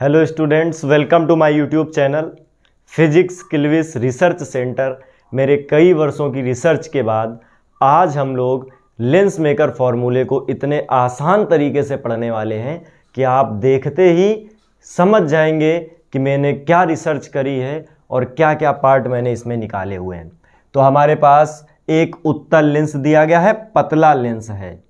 Hello students, welcome to my YouTube channel physics quiz research centre. मेरे कई वर्षों की रिसर्च के बाद आज हम लोग लेंस मेकर फॉर्मूले को इतने आसान तरीके से पढ़ने वाले हैं कि आप देखते ही समझ जाएंगे कि मैंने क्या रिसर्च करी है और क्या क्या पार्ट मैंने इसमें निकाले हुए हैं। तो हमारे पास एक उत्तल लेंस दिया गया है, पतला लेंस है,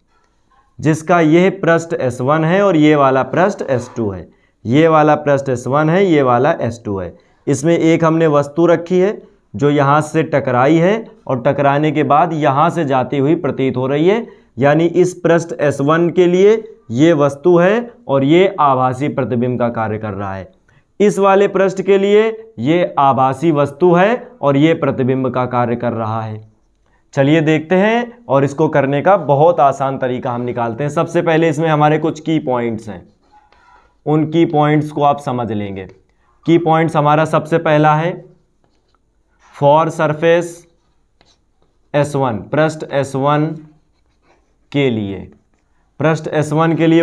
जिसका यह पृष्ठ S1 है और ये वाला पृष्ठ S2 है। ये वाला पृष्ठ S1 है, ये वाला S2 है। इसमें एक हमने वस्तु रखी है जो यहाँ से टकराई है और टकराने के बाद यहाँ से जाती हुई प्रतीत हो रही है, यानी इस पृष्ठ S1 के लिए ये वस्तु है और ये आभासी प्रतिबिंब का कार्य कर रहा है। इस वाले पृष्ठ के लिए ये आभासी वस्तु है और ये प्रतिबिंब का कार्य कर रहा है। चलिए देखते हैं, और इसको करने का बहुत आसान तरीका हम निकालते हैं। सबसे पहले इसमें हमारे कुछ की पॉइंट्स हैं, उन की पॉइंट्स को आप समझ लेंगे। की पॉइंट्स हमारा सबसे पहला है फॉर सरफेस S1, पृष्ठ S1 के लिए, पृष्ठ S1 के लिए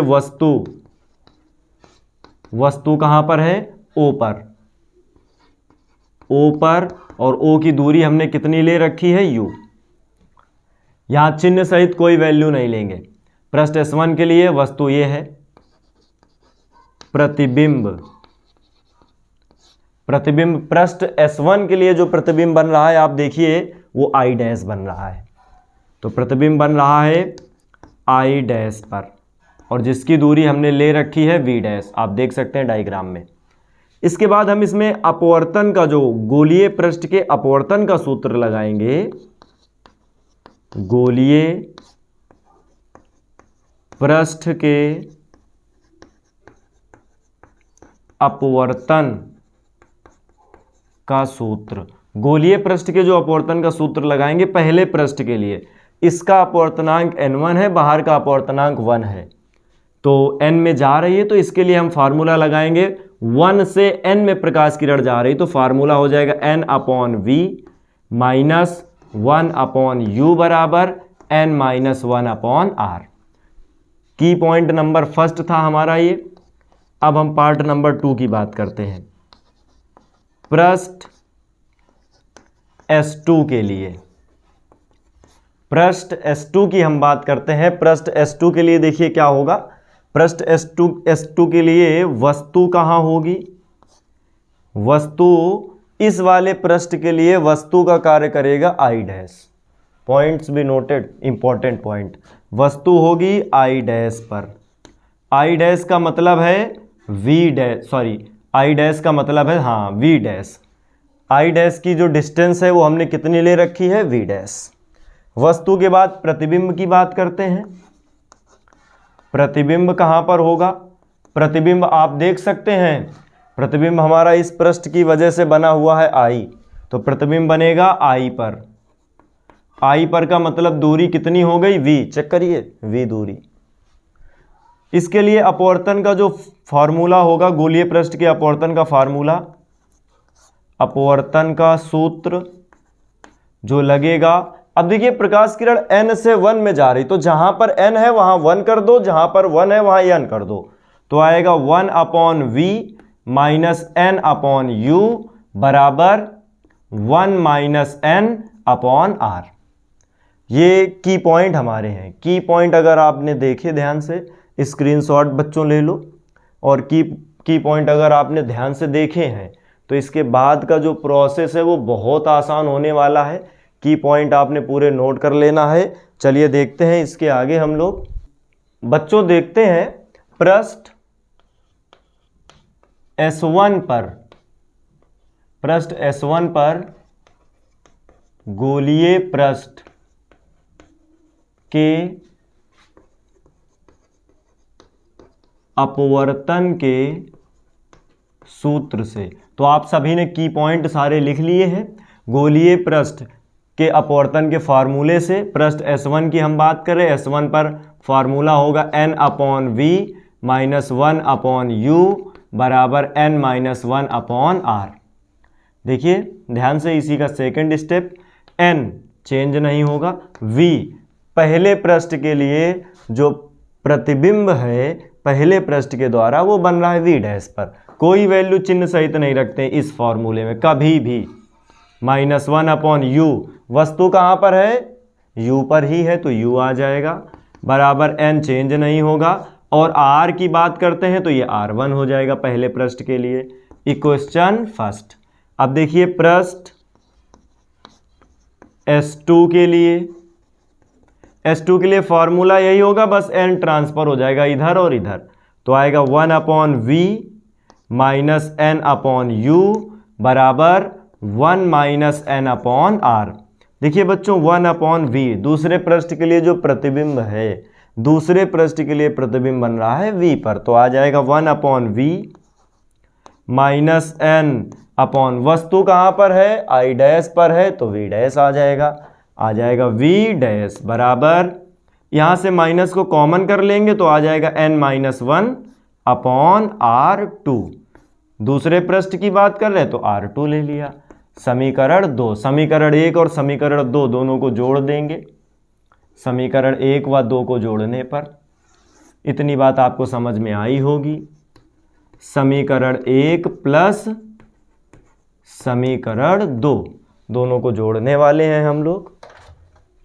वस्तु कहां पर है? O पर, O पर, और O की दूरी हमने कितनी ले रखी है? U। यहां चिन्ह सहित कोई वैल्यू नहीं लेंगे। पृष्ठ S1 के लिए वस्तु ये है, प्रतिबिंब पृष्ठ S1 के लिए जो प्रतिबिंब बन रहा है आप देखिए वो I डैश बन रहा है। तो प्रतिबिंब बन रहा है I डैश पर, और जिसकी दूरी हमने ले रखी है V डैश, आप देख सकते हैं डायग्राम में। इसके बाद हम इसमें अपवर्तन का, जो गोलीय पृष्ठ के अपवर्तन का सूत्र लगाएंगे। गोलीय पृष्ठ के अपवर्तन का सूत्र, गोलीय पृष्ठ के जो अपवर्तन का सूत्र लगाएंगे पहले पृष्ठ के लिए, इसका अपवर्तनांक n1 है, बाहर का अपवर्तनांक 1 है, तो n में जा रही है, तो इसके लिए हम फार्मूला लगाएंगे 1 से n में प्रकाश किरण जा रही, तो फार्मूला हो जाएगा n/v माइनस 1/u बराबर n-1/r। की पॉइंट नंबर फर्स्ट था हमारा ये। अब हम पार्ट नंबर 2 की बात करते हैं। पृष्ठ S2 के लिए, पृष्ठ S2 की हम बात करते हैं। पृष्ठ S2 के लिए देखिए क्या होगा। पृष्ठ S2 के लिए वस्तु कहाँ होगी? वस्तु इस वाले पृष्ठ के लिए वस्तु का कार्य करेगा I डैश। पॉइंट्स भी नोटेड, इंपॉर्टेंट पॉइंट। वस्तु होगी I डैश पर। I डैश का मतलब है V dash, sorry I dash का मतलब है V डैश। I डैश की जो डिस्टेंस है वो हमने कितनी ले रखी है? V dash. वस्तु के बाद प्रतिबिंब की बात करते हैं। प्रतिबिंब कहाँ पर होगा? प्रतिबिंब आप देख सकते हैं, प्रतिबिंब हमारा इस पृष्ठ की वजह से बना हुआ है I, तो प्रतिबिंब बनेगा I पर। I पर का मतलब दूरी कितनी हो गई? V। चेक करिए, V दूरी। इसके लिए अपवर्तन का जो फॉर्मूला होगा, गोलीय पृष्ठ के अपवर्तन का फार्मूला, अपवर्तन का सूत्र जो लगेगा। अब देखिए प्रकाश किरण n से 1 में जा रही, तो जहां पर n है वहां 1 कर दो, जहां पर 1 है वहां n कर दो, तो आएगा 1/v माइनस n/u बराबर 1-n/r। ये की पॉइंट हमारे हैं। की पॉइंट अगर आपने देखे ध्यान से, स्क्रीनशॉट बच्चों ले लो, और की पॉइंट अगर आपने ध्यान से देखे हैं तो इसके बाद का जो प्रोसेस है वो बहुत आसान होने वाला है। की पॉइंट आपने पूरे नोट कर लेना है। चलिए देखते हैं इसके आगे हम लोग। बच्चों देखते हैं पृष्ठ S1 पर, पृष्ठ S1 पर गोलीय पृष्ठ के अपवर्तन के सूत्र से। तो आप सभी ने की पॉइंट सारे लिख लिए हैं। गोलीय पृष्ठ के अपवर्तन के फार्मूले से पृष्ठ S1 की हम बात करें, S1 पर फार्मूला होगा n/v माइनस 1/u बराबर n-1/r। देखिए ध्यान से, इसी का सेकंड स्टेप, n चेंज नहीं होगा, v पहले पृष्ठ के लिए जो प्रतिबिंब है पहले पृष्ठ के द्वारा वो बन रहा है V डैश पर, कोई वैल्यू चिन्ह सहित नहीं रखते हैं इस फॉर्मूले में कभी भी। -1/u, वस्तु कहाँ पर है, u पर ही है तो u आ जाएगा, बराबर n चेंज नहीं होगा। और r की बात करते हैं तो ये r1 हो जाएगा पहले पृष्ठ के लिए। Question first. अब देखिए पृष्ठ S2 के लिए, S2 के लिए फॉर्मूला यही होगा, बस n ट्रांसफर हो जाएगा इधर और इधर, तो आएगा 1/v माइनस n/u बराबर 1 - n/r। देखिए बच्चों 1/v दूसरे पृष्ठ के लिए जो प्रतिबिंब है, दूसरे पृष्ठ के लिए प्रतिबिंब बन रहा है v पर, तो आ जाएगा 1/v माइनस n/ वस्तु कहाँ पर है, i' पर है तो v' आ जाएगा v' बराबर, यहाँ से माइनस को कॉमन कर लेंगे तो आ जाएगा n-1/r2। दूसरे पृष्ठ की बात कर रहे हैं तो r2 ले लिया। समीकरण 2, समीकरण 1 और समीकरण 2 दोनों को जोड़ देंगे। समीकरण 1 व 2 को जोड़ने पर इतनी बात आपको समझ में आई होगी। समीकरण 1 प्लस समीकरण 2 दोनों को जोड़ने वाले हैं हम लोग।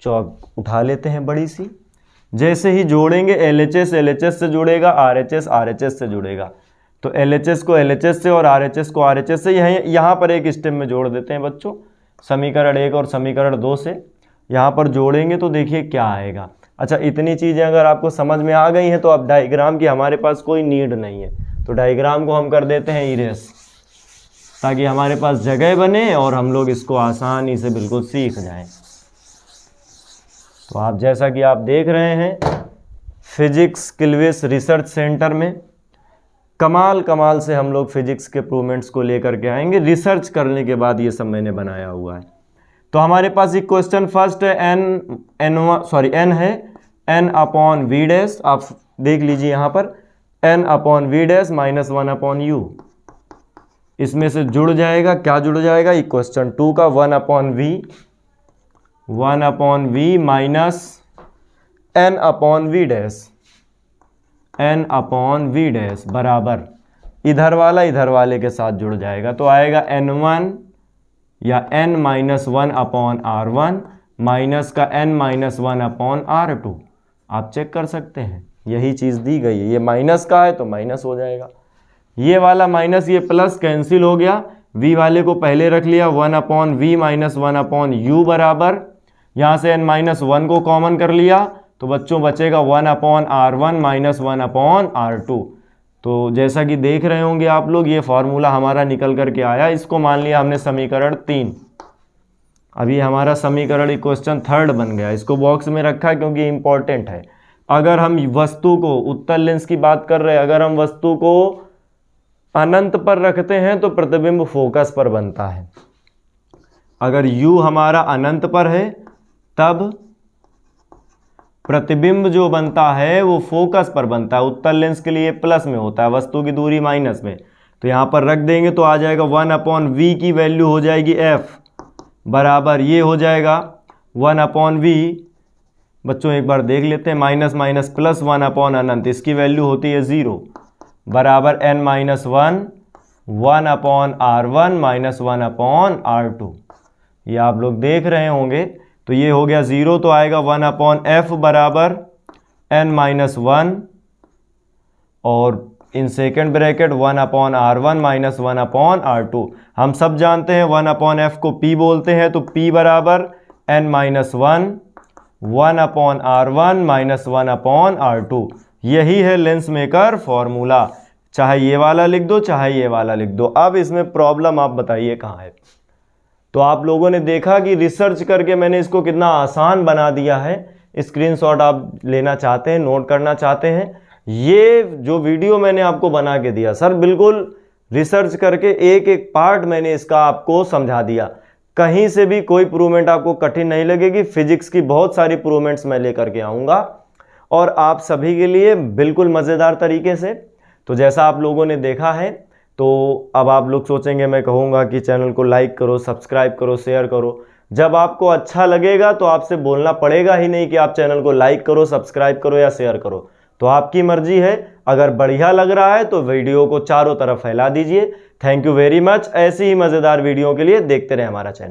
चौक उठा लेते हैं बड़ी सी। जैसे ही जोड़ेंगे LHS LHS से जुड़ेगा, RHS RHS से जुड़ेगा, तो LHS को LHS से और RHS को RHS से यहाँ पर एक स्टेप में जोड़ देते हैं बच्चों। समीकरण 1 और समीकरण 2 से यहाँ पर जोड़ेंगे तो देखिए क्या आएगा। अच्छा, इतनी चीज़ें अगर आपको समझ में आ गई हैं तो अब डायग्राम की हमारे पास कोई नीड नहीं है, तो डायग्राम को हम कर देते हैं इरेज, ताकि हमारे पास जगह बने और हम लोग इसको आसानी से बिल्कुल सीख जाएं। तो आप जैसा कि आप देख रहे हैं फिजिक्स किल्विस रिसर्च सेंटर में कमाल से हम लोग फिजिक्स के प्रूवमेंट्स को लेकर के आएंगे। रिसर्च करने के बाद ये सब मैंने बनाया हुआ है। तो हमारे पास एक क्वेश्चन फर्स्ट है, n है n/v'। आप देख लीजिए यहाँ पर n/v' माइनस 1/u, इसमें से जुड़ जाएगा, क्या जुड़ जाएगा, क्वेश्चन 2 का 1/v माइनस n/v' बराबर इधर वाले के साथ जुड़ जाएगा, तो आएगा n1 या n-1/r1 माइनस का n-1/r2। आप चेक कर सकते हैं, यही चीज़ दी गई है। ये माइनस का है तो माइनस हो जाएगा, ये वाला माइनस ये प्लस कैंसिल हो गया। v वाले को पहले रख लिया 1/v माइनस 1/u बराबर, यहाँ से n-1 को कॉमन कर लिया तो बच्चों बचेगा 1/r1 माइनस 1/r2। तो जैसा कि देख रहे होंगे आप लोग, ये फॉर्मूला हमारा निकल करके आया। इसको मान लिया हमने समीकरण 3। अभी हमारा समीकरण क्वेश्चन 3 बन गया। इसको बॉक्स में रखा क्योंकि इंपॉर्टेंट है। अगर हम वस्तु को, उत्तल लेंस की बात कर रहे हैं, अगर हम वस्तु को अनंत पर रखते हैं तो प्रतिबिंब फोकस पर बनता है। अगर u हमारा अनंत पर है तब प्रतिबिंब जो बनता है वो फोकस पर बनता है। उत्तल लेंस के लिए प्लस में होता है, वस्तु की दूरी माइनस में, तो यहाँ पर रख देंगे तो आ जाएगा 1/v की वैल्यू हो जाएगी f बराबर, ये हो जाएगा 1/v। बच्चों एक बार देख लेते हैं, माइनस माइनस प्लस 1/अनंत, इसकी वैल्यू होती है 0 बराबर n-1 1/r1 माइनस 1/r2। ये आप लोग देख रहे होंगे, तो ये हो गया 0, तो आएगा 1/f बराबर n-1 और in second bracket 1/r1 minus 1/r2। हम सब जानते हैं 1/f को p बोलते हैं, तो p बराबर n-1 1/r1 माइनस 1/r2। यही है लेंस मेकर फॉर्मूला। चाहे ये वाला लिख दो चाहे ये वाला लिख दो। अब इसमें प्रॉब्लम आप बताइए कहाँ है। तो आप लोगों ने देखा कि रिसर्च करके मैंने इसको कितना आसान बना दिया है। स्क्रीनशॉट आप लेना चाहते हैं, नोट करना चाहते हैं, ये जो वीडियो मैंने आपको बना के दिया सर, बिल्कुल रिसर्च करके एक एक पार्ट मैंने इसका आपको समझा दिया। कहीं से भी कोई प्रूवमेंट आपको कठिन नहीं लगेगी। फिजिक्स की बहुत सारी प्रूवमेंट्स मैं लेकर के आऊँगा और आप सभी के लिए बिल्कुल मज़ेदार तरीके से। तो जैसा आप लोगों ने देखा है, तो अब आप लोग सोचेंगे, मैं कहूँगा कि चैनल को लाइक करो, सब्सक्राइब करो, शेयर करो। जब आपको अच्छा लगेगा तो आपसे बोलना पड़ेगा ही नहीं कि आप चैनल को लाइक करो, सब्सक्राइब करो या शेयर करो। तो आपकी मर्जी है। अगर बढ़िया लग रहा है तो वीडियो को चारों तरफ फैला दीजिए। Thank you very much. ऐसी ही मज़ेदार वीडियो के लिए देखते रहें हमारा चैनल।